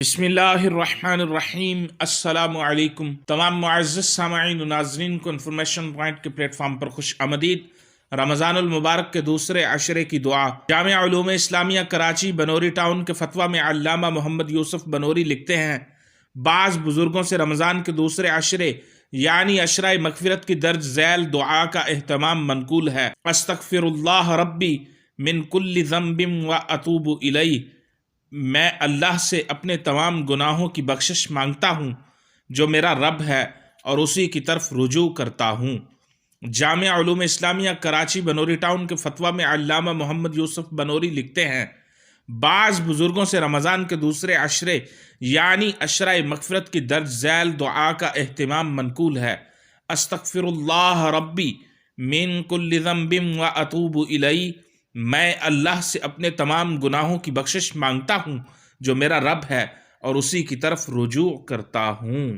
بسم اللہ الرحمن الرحیم۔ السلام علیکم تمام معزز سامعین و ناظرین کو انفارمیشن پوائنٹ کے پلیٹ فارم پر خوش آمدید۔ رمضان المبارک کے دوسرے عشرے کی دعا۔ جامعہ علوم اسلامیہ کراچی بنوری ٹاؤن کے فتویٰ میں علامہ محمد یوسف بنوری لکھتے ہیں، بعض بزرگوں سے رمضان کے دوسرے عشرے یعنی عشرہ مغفرت کی درج ذیل دعا کا اہتمام منقول ہے۔ استغفر اللہ ربی من کل ذنب و اتوب الیہ، میں اللہ سے اپنے تمام گناہوں کی بخشش مانگتا ہوں جو میرا رب ہے اور اسی کی طرف رجوع کرتا ہوں۔ جامعہ علوم اسلامیہ کراچی بنوری ٹاؤن کے فتویٰ میں علامہ محمد یوسف بنوری لکھتے ہیں، بعض بزرگوں سے رمضان کے دوسرے عشرے یعنی عشرہ مغفرت کی درج ذیل دعا کا اہتمام منقول ہے۔ استغفر اللہ ربی من کل ذنب و اتوب الیہ، میں اللہ سے اپنے تمام گناہوں کی بخشش مانگتا ہوں جو میرا رب ہے اور اسی کی طرف رجوع کرتا ہوں۔